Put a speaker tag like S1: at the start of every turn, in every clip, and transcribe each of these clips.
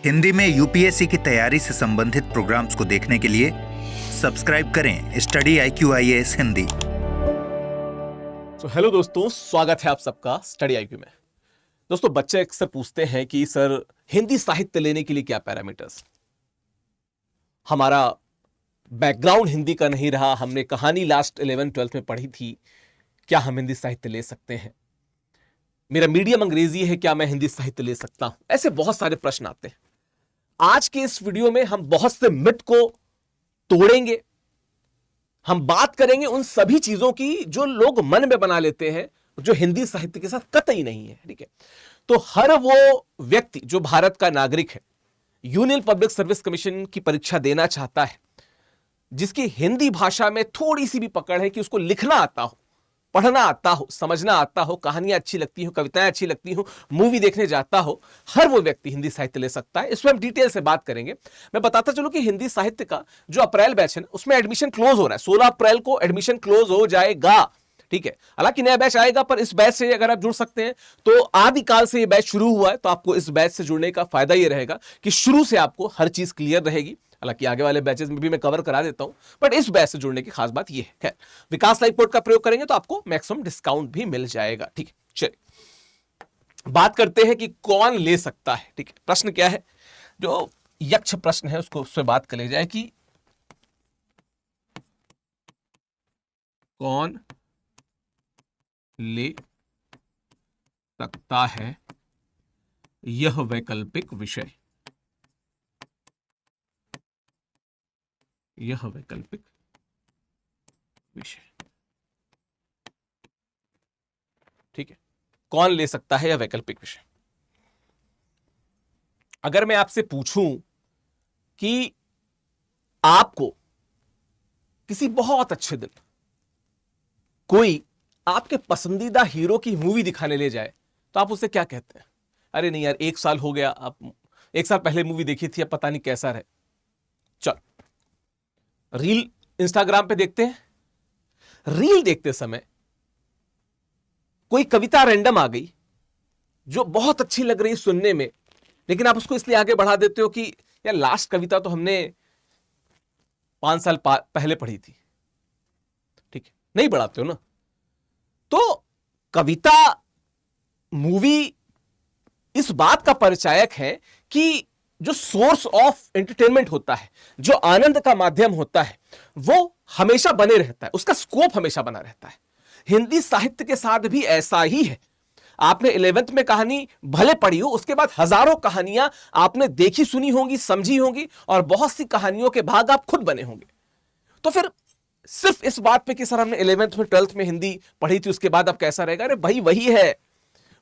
S1: हिंदी में यूपीएससी की तैयारी से संबंधित प्रोग्राम्स को देखने के लिए सब्सक्राइब करें स्टडी IQ IAS हिंदी।
S2: तो हेलो दोस्तों, स्वागत है आप सबका स्टडी IQ में। दोस्तों, बच्चे अक्सर पूछते हैं कि सर हिंदी साहित्य लेने के लिए क्या पैरामीटर्स। हमारा बैकग्राउंड हिंदी का नहीं रहा, हमने कहानी लास्ट 11-12 में पढ़ी थी, क्या हम हिंदी साहित्य ले सकते हैं? मेरा मीडियम अंग्रेजी है, क्या मैं हिंदी साहित्य ले सकता हूं? ऐसे बहुत सारे प्रश्न आते हैं। आज के इस वीडियो में हम बहुत से मिथ को तोड़ेंगे। हम बात करेंगे उन सभी चीजों की जो लोग मन में बना लेते हैं, जो हिंदी साहित्य के साथ कतई नहीं है। ठीक है, तो हर वो व्यक्ति जो भारत का नागरिक है, यूनियन पब्लिक सर्विस कमीशन की परीक्षा देना चाहता है, जिसकी हिंदी भाषा में थोड़ी सी भी पकड़ है कि उसको लिखना आता हो, पढ़ना आता हो, समझना आता हो, कहानियां अच्छी लगती हो, कविताएं अच्छी लगती हो, मूवी देखने जाता हो, हर वो व्यक्ति हिंदी साहित्य ले सकता है। इसमें हम डिटेल से बात करेंगे। मैं बताता चलूं कि हिंदी साहित्य का जो अप्रैल बैच है उसमें एडमिशन क्लोज हो रहा है। 16 अप्रैल को एडमिशन क्लोज हो जाएगा। ठीक है, हालांकि नया बैच आएगा, पर इस बैच से अगर आप जुड़ सकते हैं तो आदिकाल से ये बैच शुरू हुआ है, तो आपको इस बैच से जुड़ने का फायदा ये रहेगा कि शुरू से आपको हर चीज क्लियर रहेगी। हालांकि आगे वाले बैचेस में भी मैं कवर करा देता हूं, बट इस बैच से जुड़ने की खास बात यह है। खैर, विकास लाइव पोर्ट का प्रयोग करेंगे तो आपको मैक्सिमम डिस्काउंट भी मिल जाएगा। ठीक है, चलिए बात करते हैं कि कौन ले सकता है। ठीक है, प्रश्न क्या है, जो यक्ष प्रश्न है उससे बात कर ले जाए कि कौन ले सकता है यह वैकल्पिक विषय। यह वैकल्पिक विषय। ठीक है, कौन ले सकता है यह वैकल्पिक विषय। अगर मैं आपसे पूछूं कि आपको किसी बहुत अच्छे दिन कोई आपके पसंदीदा हीरो की मूवी दिखाने ले जाए, तो आप उससे क्या कहते हैं? अरे नहीं यार, 1 साल हो गया, आप 1 साल पहले मूवी देखी थी, अब पता नहीं कैसा रहे। चल, रील इंस्टाग्राम पे देखते हैं, रील देखते समय कोई कविता रैंडम आ गई जो बहुत अच्छी लग रही सुनने में, लेकिन आप उसको इसलिए आगे बढ़ा देते हो कि यार लास्ट कविता तो हमने 5 साल पहले पढ़ी थी। ठीक है, नहीं बढ़ाते हो ना। तो कविता, मूवी इस बात का परिचायक है कि जो सोर्स ऑफ एंटरटेनमेंट होता है, जो आनंद का माध्यम होता है, वो हमेशा बने रहता है, उसका स्कोप हमेशा बना रहता है। हिंदी साहित्य के साथ भी ऐसा ही है। आपने 11th में कहानी भले पढ़ी हो, उसके बाद हजारों कहानियां आपने देखी, सुनी होंगी, समझी होंगी, और बहुत सी कहानियों के भाग आप खुद बने होंगे। तो फिर सिर्फ इस बात पे कि सर हमने 11th में 12th में हिंदी पढ़ी थी, उसके बाद अब कैसा रहेगा? अरे भाई वही है,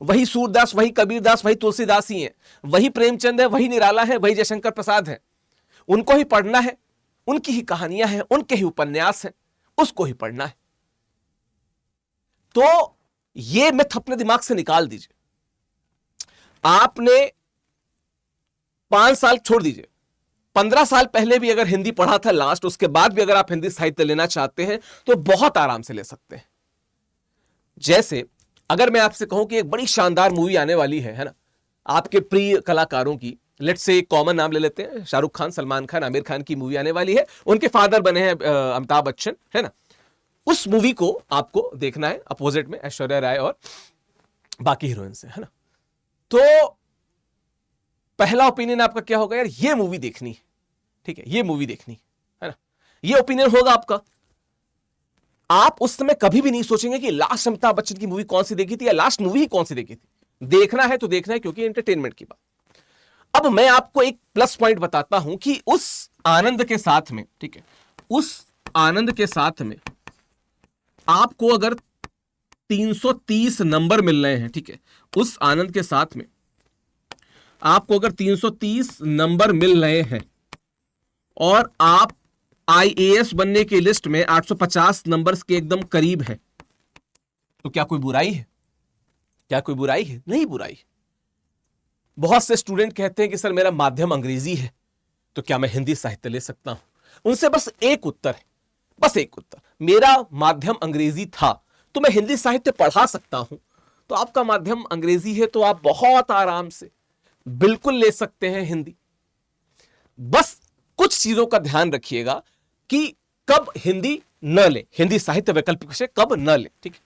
S2: वही सूरदास, वही कबीरदास, वही तुलसीदास ही है, वही प्रेमचंद है, वही निराला है, वही जयशंकर प्रसाद है। उनको ही पढ़ना है, उनकी ही कहानियां हैं, उनके ही उपन्यास हैं, उसको ही पढ़ना है। तो यह मिथ अपने दिमाग से निकाल दीजिए। आपने 5 साल छोड़ दीजिए, 15 साल पहले भी अगर हिंदी पढ़ा था लास्ट, उसके बाद भी अगर आप हिंदी साहित्य लेना चाहते हैं तो बहुत आराम से ले सकते हैं। जैसे अगर मैं आपसे कहूं कि एक बड़ी शानदार मूवी आने वाली है ना, आपके प्रिय कलाकारों की, लेट्स से एक कॉमन नाम ले लेते हैं, शाहरुख खान, सलमान खान, आमिर खान की मूवी आने वाली है, उनके फादर बने हैं अमिताभ बच्चन, है ना। उस मूवी को आपको देखना है, अपोजिट में ऐश्वर्या राय और बाकी हीरोइंस है ना। तो पहला ओपिनियन आपका क्या होगा? यार ये मूवी देखनी है। ठीक है, ये मूवी देखनी है ना, ये ओपिनियन होगा आपका। आप उस समय कभी भी नहीं सोचेंगे कि लास्ट अमिताभ बच्चन की मूवी कौन सी देखी थी या लास्ट मूवी ही कौन सी देखी थी। देखना है तो देखना है, क्योंकि एंटरटेनमेंट की बात। अब मैं आपको एक प्लस पॉइंट बताता हूं कि उस आनंद के साथ में, ठीक है, उस आनंद के साथ में आपको अगर 330 नंबर मिल रहे हैं, ठीक है, उस आनंद के साथ में आपको अगर 330 नंबर मिल रहे हैं और आप IAS बनने की लिस्ट में 850 नंबर्स के एकदम करीब है, तो क्या कोई बुराई है? क्या कोई बुराई है? नहीं बुराई। बहुत से स्टूडेंट कहते हैं कि सर मेरा माध्यम अंग्रेजी है, तो क्या मैं हिंदी साहित्य ले सकता हूं? उनसे बस एक उत्तर है, बस एक उत्तर, मेरा माध्यम अंग्रेजी था तो मैं हिंदी साहित्य पढ़ा सकता हूं। तो आपका माध्यम अंग्रेजी है तो आप बहुत आराम से बिल्कुल ले सकते हैं हिंदी। बस कुछ चीजों का ध्यान रखिएगा कि कब हिंदी न ले, हिंदी साहित्य वैकल्पिक विषय कब न ले। ठीक है,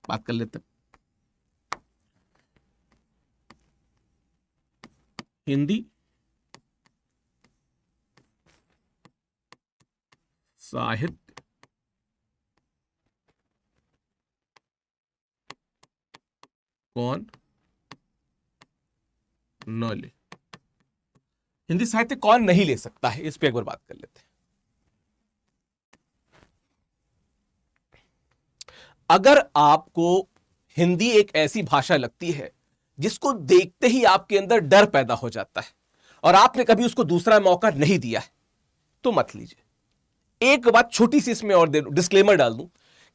S2: बात कर लेते हैं। हिंदी साहित्य कौन न ले, हिंदी साहित्य कौन नहीं ले सकता है, इस पे एक बार बात कर लेते हैं। अगर आपको हिंदी एक ऐसी भाषा लगती है जिसको देखते ही आपके अंदर डर पैदा हो जाता है और आपने कभी उसको दूसरा मौका नहीं दिया है, तो मत लीजिए। एक बात छोटी सी इसमें और दे दूं, डिस्क्लेमर डाल दूं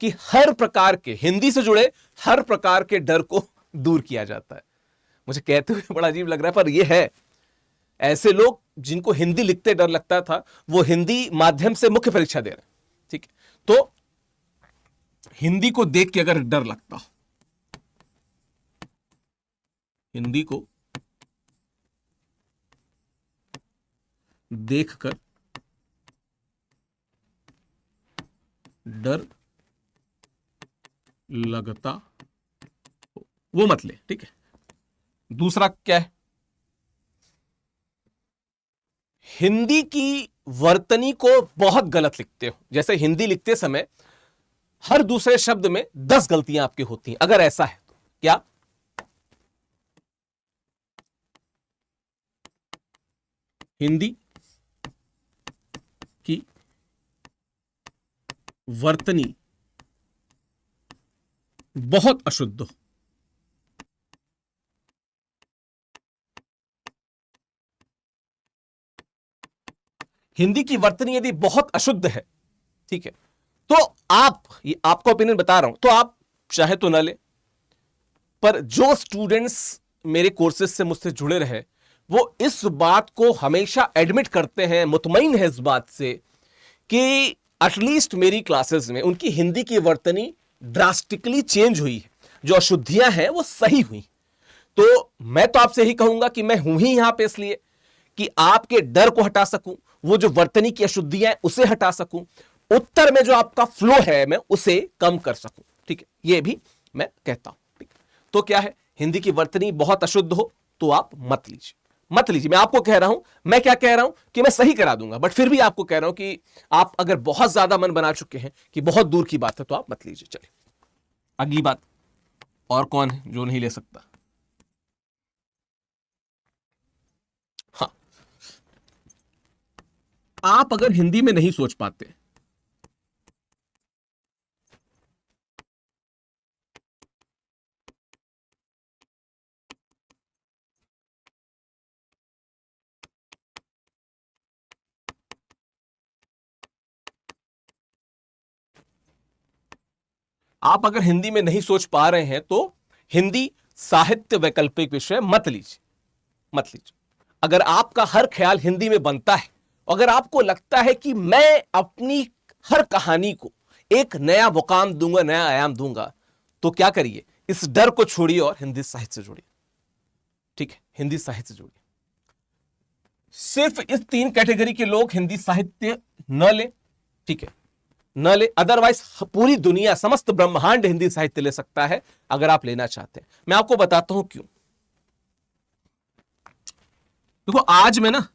S2: कि हर प्रकार के हिंदी से जुड़े हर प्रकार के डर को दूर किया जाता है। मुझे कहते हुए बड़ा अजीब लग रहा है, पर यह है। ऐसे लोग जिनको हिंदी लिखते डर लगता था, वो हिंदी माध्यम से मुख्य परीक्षा दे रहे हैं। ठीक है, तो हिंदी को देख के अगर डर लगता हो, हिंदी को देखकर डर लगता हो, वो मत ले। ठीक है, दूसरा क्या है, हिंदी की वर्तनी को बहुत गलत लिखते हो। जैसे हिंदी लिखते समय हर दूसरे शब्द में 10 गलतियां आपकी होती हैं। अगर ऐसा है तो क्या हिंदी की वर्तनी बहुत अशुद्ध हो, हिंदी की वर्तनी यदि बहुत अशुद्ध है, ठीक है, तो आप, ये आपका ओपिनियन बता रहा हूं, तो आप चाहे तो ना ले। पर जो स्टूडेंट्स मेरे कोर्सेज से मुझसे जुड़े रहे, वो इस बात को हमेशा एडमिट करते हैं, मुतमईन है इस बात से कि एटलीस्ट मेरी क्लासेस में उनकी हिंदी की वर्तनी ड्रास्टिकली चेंज हुई है, जो अशुद्धियां हैं वो सही हुई। तो मैं तो आपसे यही कहूंगा कि मैं हूं ही यहां पे इसलिए कि आपके डर को हटा सकूं, वो जो वर्तनी की अशुद्धियां हैं उसे हटा सकूं, उत्तर में जो आपका फ्लो है मैं उसे कम कर सकूं। ठीक है, ये भी मैं कहता हूं। ठीक, तो क्या है, हिंदी की वर्तनी बहुत अशुद्ध हो तो आप मत लीजिए, मत लीजिए। मैं आपको कह रहा हूं, मैं क्या कह रहा हूं कि मैं सही करा दूंगा, बट फिर भी आपको कह रहा हूं कि आप अगर बहुत ज्यादा मन बना चुके हैं कि बहुत दूर की बात है तो आप मत लीजिए। चलिए अगली बात, और कौन है जो नहीं ले सकता? हाँ, आप अगर हिंदी में नहीं सोच पाते, आप अगर हिंदी में नहीं सोच पा रहे हैं तो हिंदी साहित्य वैकल्पिक विषय मत लीजिए, मत लीजिए। अगर आपका हर ख्याल हिंदी में बनता है, अगर आपको लगता है कि मैं अपनी हर कहानी को एक नया मुकाम दूंगा, नया आयाम दूंगा, तो क्या करिए, इस डर को छोड़िए और हिंदी साहित्य से जुड़िए। ठीक है, हिंदी साहित्य से जुड़िए। सिर्फ इस 3 कैटेगरी के लोग हिंदी साहित्य न ले, ठीक है, न ले, अदरवाइज पूरी दुनिया, समस्त ब्रह्मांड हिंदी साहित्य ले सकता है अगर आप लेना चाहते हैं। मैं आपको बताता हूं क्यों। देखो, आज मैं ना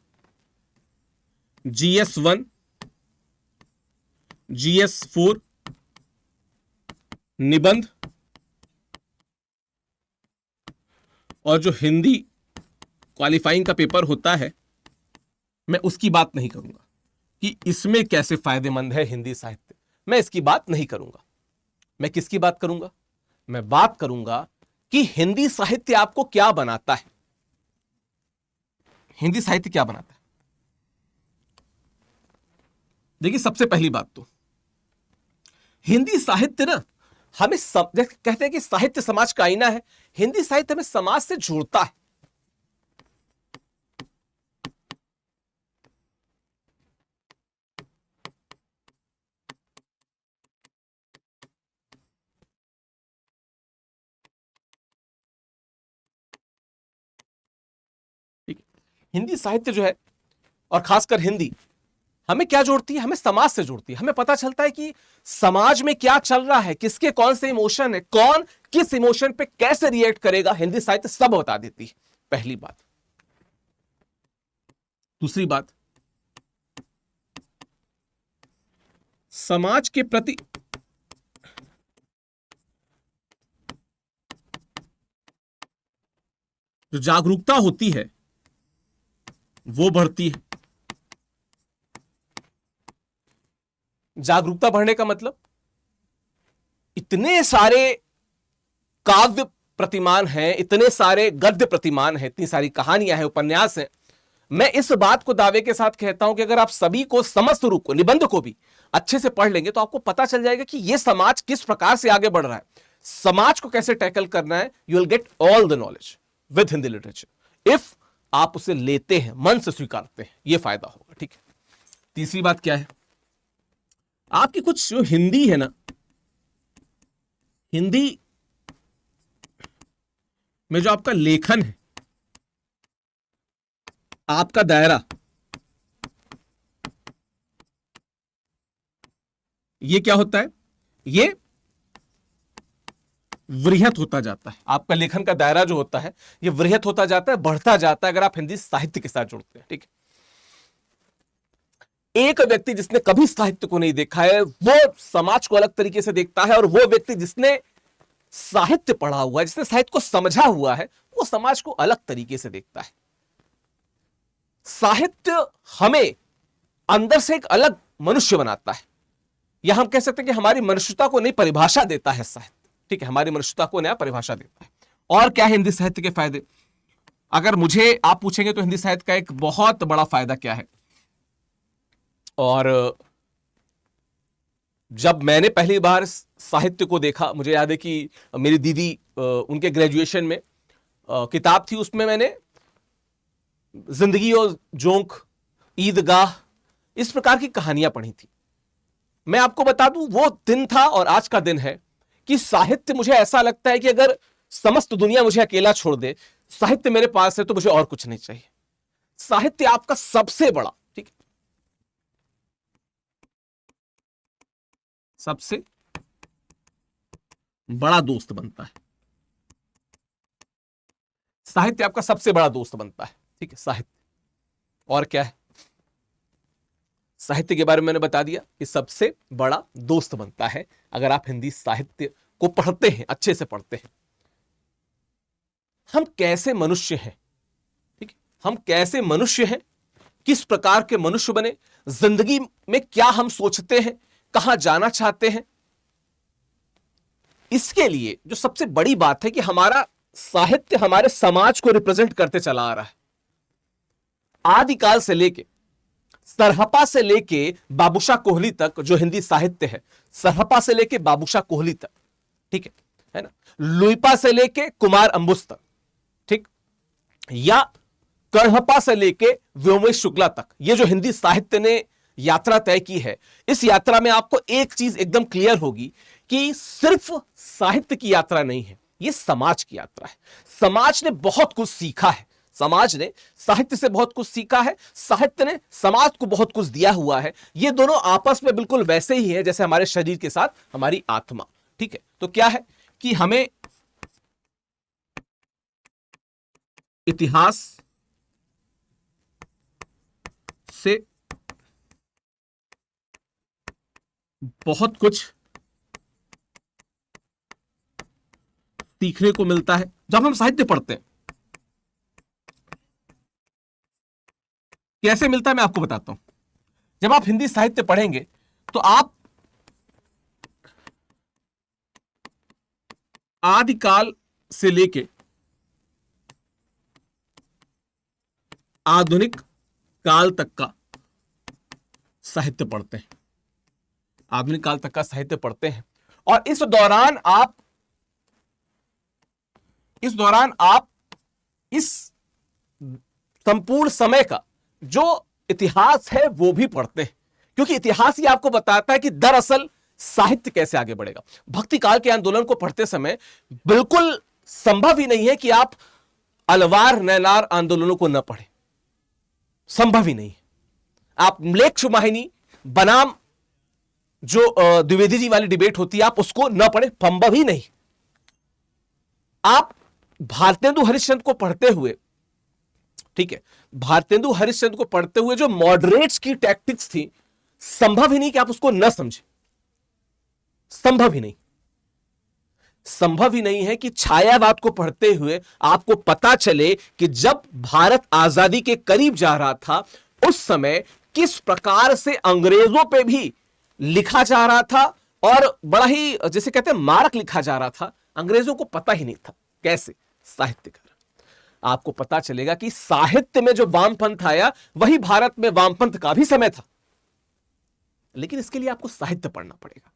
S2: GS1, GS4 निबंध और जो हिंदी क्वालिफाइंग का पेपर होता है, मैं उसकी बात नहीं करूंगा कि इसमें कैसे फायदेमंद है हिंदी साहित्य, मैं इसकी बात नहीं करूंगा। मैं किसकी बात करूंगा? मैं बात करूंगा कि हिंदी साहित्य आपको क्या बनाता है। हिंदी साहित्य क्या बनाता है? देखिए, सबसे पहली बात तो हिंदी साहित्य ना हमें कहते हैं कि साहित्य समाज का आईना है। हिंदी साहित्य हमें समाज से जोड़ता है। हिंदी साहित्य जो है और खासकर हिंदी हमें क्या जोड़ती है? हमें समाज से जोड़ती है। हमें पता चलता है कि समाज में क्या चल रहा है, किसके कौन से इमोशन है, कौन किस इमोशन पे कैसे रिएक्ट करेगा, हिंदी साहित्य सब बता देती है। पहली बात। दूसरी बात, समाज के प्रति जो जागरूकता होती है वो बढ़ती है। जागरूकता बढ़ने का मतलब इतने सारे काव्य प्रतिमान हैं, इतने सारे गद्य प्रतिमान हैं, इतनी सारी कहानियां हैं, उपन्यास हैं। मैं इस बात को दावे के साथ कहता हूं कि अगर आप सभी को, समस्त रूप को, निबंध को भी अच्छे से पढ़ लेंगे तो आपको पता चल जाएगा कि यह समाज किस प्रकार से आगे बढ़ रहा है, समाज को कैसे टैकल करना है। You will get all the knowledge with Hindi literature if आप उसे लेते हैं, मन से स्वीकारते हैं, यह फायदा होगा। ठीक है। तीसरी बात क्या है? आपकी कुछ जो हिंदी है ना, हिंदी में जो आपका लेखन है, आपका दायरा, ये क्या होता है? ये वृहत होता जाता है। आपका लेखन का दायरा जो होता है ये वृहत होता जाता है, बढ़ता जाता है अगर आप हिंदी साहित्य के साथ जुड़ते हैं। ठीक है। एक व्यक्ति जिसने कभी साहित्य को नहीं देखा है वो समाज को अलग तरीके से देखता है, और वो व्यक्ति जिसने साहित्य पढ़ा हुआ है, जिसने साहित्य को समझा हुआ है, वो समाज को अलग तरीके से देखता है। साहित्य हमें अंदर से एक अलग मनुष्य बनाता है, या हम कह सकते हैं कि हमारी मनुष्यता को नई परिभाषा देता है साहित्य। ठीक है, हमारी मनुष्यता को नया परिभाषा देता है। और क्या है हिंदी साहित्य के फायदे? अगर मुझे आप पूछेंगे तो हिंदी साहित्य का एक बहुत बड़ा फायदा क्या है, और जब मैंने पहली बार साहित्य को देखा, मुझे याद है कि मेरी दीदी, उनके ग्रेजुएशन में किताब थी, उसमें मैंने जिंदगी और जोंक, ईदगाह, इस प्रकार की कहानियां पढ़ी थी। मैं आपको बता दूं, वो दिन था और आज का दिन है कि साहित्य, मुझे ऐसा लगता है कि अगर समस्त दुनिया मुझे अकेला छोड़ दे, साहित्य मेरे पास है तो मुझे और कुछ नहीं चाहिए। साहित्य आपका सबसे बड़ा, ठीक है, सबसे बड़ा दोस्त बनता है। साहित्य आपका सबसे बड़ा दोस्त बनता है। ठीक है, साहित्य। और क्या है? साहित्य के बारे में मैंने बता दिया कि सबसे बड़ा दोस्त बनता है अगर आप हिंदी साहित्य को पढ़ते हैं, अच्छे से पढ़ते हैं। हम कैसे मनुष्य हैं, ठीक है, हम कैसे मनुष्य हैं, किस प्रकार के मनुष्य बने, जिंदगी में क्या हम सोचते हैं, कहां जाना चाहते हैं, इसके लिए जो सबसे बड़ी बात है कि हमारा साहित्य हमारे समाज को रिप्रेजेंट करते चला आ रहा है। आदिकाल से लेके, सरहपा से लेके बाबूशाह कोहली तक जो हिंदी साहित्य है, सरहपा से लेके बाबूशाह कोहली तक, ठीक है ना, लुइपा से लेके कुमार अंबुज तक, ठीक, या करहपा से लेके व्योमेश शुक्ला तक, ये जो हिंदी साहित्य ने यात्रा तय की है, इस यात्रा में आपको एक चीज एकदम क्लियर होगी कि सिर्फ साहित्य की यात्रा नहीं है, ये समाज की यात्रा है। समाज ने बहुत कुछ सीखा है, समाज ने साहित्य से बहुत कुछ सीखा है, साहित्य ने समाज को बहुत कुछ दिया हुआ है। ये दोनों आपस में बिल्कुल वैसे ही है जैसे हमारे शरीर के साथ हमारी आत्मा। ठीक है, तो क्या है कि हमें इतिहास से बहुत कुछ सीखने को मिलता है जब हम साहित्य पढ़ते हैं। कैसे मिलता है मैं आपको बताता हूं। जब आप हिंदी साहित्य पढ़ेंगे तो आप आदिकाल से लेके आधुनिक काल तक का साहित्य पढ़ते हैं, आधुनिक काल तक का साहित्य पढ़ते हैं, और इस दौरान आप इस संपूर्ण समय का जो इतिहास है वो भी पढ़ते हैं, क्योंकि इतिहास ही आपको बताता है कि दरअसल साहित्य कैसे आगे बढ़ेगा। भक्ति काल के आंदोलन को पढ़ते समय बिल्कुल संभव ही नहीं है कि आप अलवार नैनार आंदोलनों को न पढ़ें। संभव ही नहीं। आप म्लेच्छमाहिनी बनाम जो द्विवेदी जी वाली डिबेट होती है, आप उसको न पढ़े, संभव ही नहीं। आप भारतेंदु हरिश्चंद्र को पढ़ते हुए, ठीक है, भारतेंदु हरिश्चंद्र को पढ़ते हुए जो मॉडरेट्स की टैक्टिक्स थी, संभव ही नहीं कि आप उसको न समझे। संभव ही नहीं। संभव ही नहीं है कि छायावाद को पढ़ते हुए आपको पता चले कि जब भारत आजादी के करीब जा रहा था, उस समय किस प्रकार से अंग्रेजों पे भी लिखा जा रहा था और बड़ा ही, जैसे कहते हैं, मारक लिखा जा रहा था। अंग्रेजों को पता ही नहीं था। कैसे? साहित्यकार। आपको पता चलेगा कि साहित्य में जो वामपंथ आया, वही भारत में वामपंथ का भी समय था। लेकिन इसके लिए आपको साहित्य पढ़ना पड़ेगा।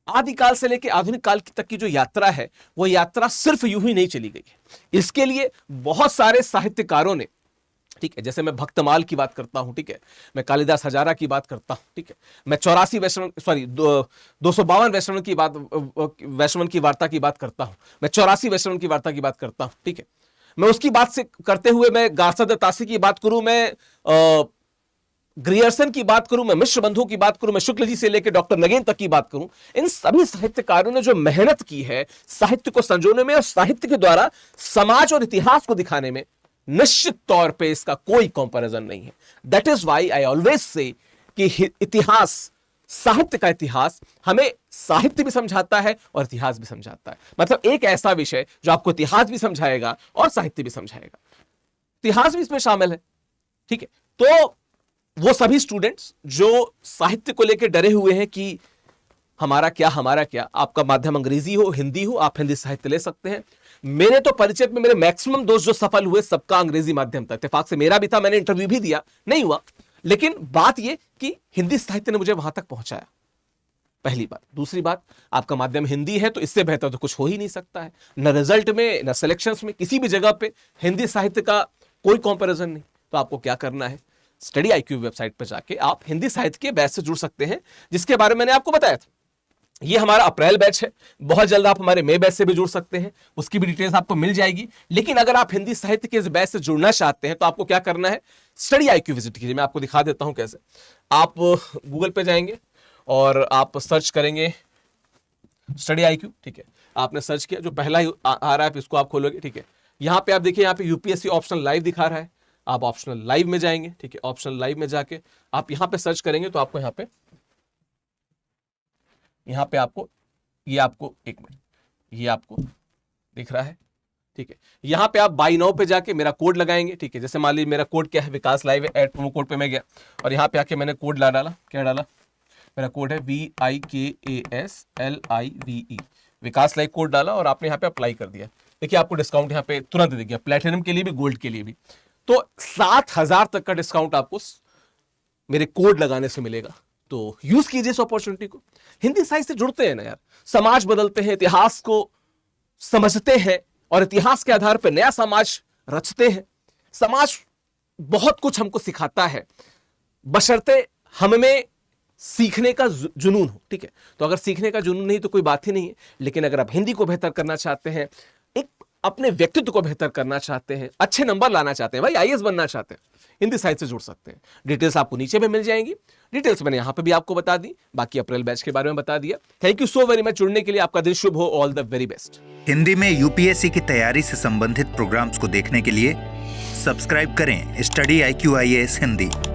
S2: आदिकाल से लेकर आधुनिक काल तक की जो यात्रा है, वो यात्रा सिर्फ यूं ही नहीं चली गई है। इसके लिए बहुत सारे साहित्यकारों ने, ठीक है, जैसे मैं भक्तमाल की बात करता हूं, ठीक है, मैं कालिदास हजारा की बात करता हूं, ठीक है, मैं 252 वैष्णवन की वार्ता की बात करता हूं, मैं 84 वैष्णवन की वार्ता की बात करता हूं, ठीक है, मैं उसकी बात से करते हुए मैं गार्सद तासी की बात करूं, मैं ग्रियर्सन की बात करूं, मैं मिश्र बंधु की बात करूं, मैं शुक्ल जी से लेकर डॉक्टर नगेन तक की बात करूं, इन सभी साहित्यकारों ने जो मेहनत की है साहित्य को संजोने में और साहित्य के द्वारा समाज और इतिहास को दिखाने में, निश्चित तौर पे इसका कोई कंपैरिजन नहीं है। That is why I always say कि इतिहास, साहित्य का इतिहास हमें साहित्य भी समझाता है और इतिहास भी समझाता है। मतलब एक ऐसा विषय जो आपको इतिहास भी समझाएगा और साहित्य भी समझाएगा, इतिहास भी इसमें शामिल है, ठीक है। तो वो सभी स्टूडेंट्स जो साहित्य को लेकर डरे हुए हैं कि हमारा क्या, आपका माध्यम अंग्रेजी हो, हिंदी हो, आप हिंदी साहित्य ले सकते हैं। मेरे तो परिचय में मेरे मैक्सिमम दोस्त जो सफल हुए, सबका अंग्रेजी माध्यम था। इत्तेफाक से मेरा भी था, मैंने इंटरव्यू भी दिया, नहीं हुआ। लेकिन बात यह कि हिंदी साहित्य ने मुझे वहां तक पहुंचाया, पहली बात। दूसरी बात, आपका माध्यम हिंदी है तो इससे बेहतर तो कुछ हो ही नहीं सकता है। न रिजल्ट में, न सिलेक्शंस में, किसी भी जगह पे हिंदी साहित्य का कोई कंपैरिजन नहीं। तो आपको क्या करना है, स्टडी IQ वेबसाइट पर जाके आप हिंदी साहित्य के बैच से जुड़ सकते हैं, जिसके बारे में मैंने आपको बताया था। ये हमारा अप्रैल बैच है, बहुत जल्द आप हमारे मई बैच से भी जुड़ सकते हैं, उसकी भी डिटेल्स आपको मिल जाएगी। लेकिन अगर आप हिंदी साहित्य के इस बैच से जुड़ना चाहते हैं तो आपको क्या करना है, स्टडी IQ विजिट कीजिए। मैं आपको दिखा देता हूं कैसे। आप गूगल पे जाएंगे और आप सर्च करेंगे स्टडी IQ, ठीक है। आपने सर्च किया, जो पहला ही आ रहा है इसको आप खोलोगे, ठीक है। यहाँ पे आप देखिए, यहाँ पे UPSC ऑप्शनल लाइव दिखा रहा है, आप ऑप्शनल लाइव में जाएंगे, ठीक है। ऑप्शनल लाइव में जाके आप यहाँ पे सर्च करेंगे तो आपको यहाँ पे आपको एक मिनट, ये आपको दिख रहा है, ठीक है। यहाँ पे आप बाई नाउ पे जाके मेरा कोड लगाएंगे, ठीक है। जैसे मान लीजिए मेरा कोड क्या है, विकास लाइव है, ऐड प्रोमो कोड पे मैं गया और यहाँ पे आके मैंने कोड डाला। क्या डाला? मेरा कोड है VIKASLIVE, विकास लाइव कोड डाला और आपने यहाँ पे अप्लाई कर दिया। देखिए आपको डिस्काउंट यहाँ पे तुरंत दे दिया, प्लेटिनम के लिए भी, गोल्ड के लिए भी। तो 7,000 तक का डिस्काउंट आपको मेरे कोड लगाने से मिलेगा। तो यूज कीजिए इस अपॉर्चुनिटी को। हिंदी साहित्य से जुड़ते हैं ना यार, समाज बदलते हैं, इतिहास को समझते हैं और इतिहास के आधार पर नया समाज रचते हैं। समाज बहुत कुछ हमको सिखाता है, बशर्ते हमें सीखने का जुनून हो, ठीक है। तो अगर सीखने का जुनून नहीं तो कोई बात ही नहीं है। लेकिन अगर आप हिंदी को बेहतर करना चाहते हैं, एक अपने व्यक्तित्व को बेहतर करना चाहते हैं, अच्छे नंबर लाना चाहते हैं, भाई IAS बनना चाहते हैं, हिंदी साहित्य से जुड़ सकते हैं। डिटेल्स आपको नीचे में मिल जाएंगी। डिटेल्स मैंने यहां पे भी आपको बता दी, बाकी अप्रैल बैच के बारे में बता दिया। Thank you so very much जुड़ने के लिए। आपका दिन शुभ हो। All the very best.
S1: Hindi में UPSC की तैयारी से संबंधित प्रोग्राम्स को देखने के लिए सब्सक्राइब करें स्टडी IQ IAS हिंदी।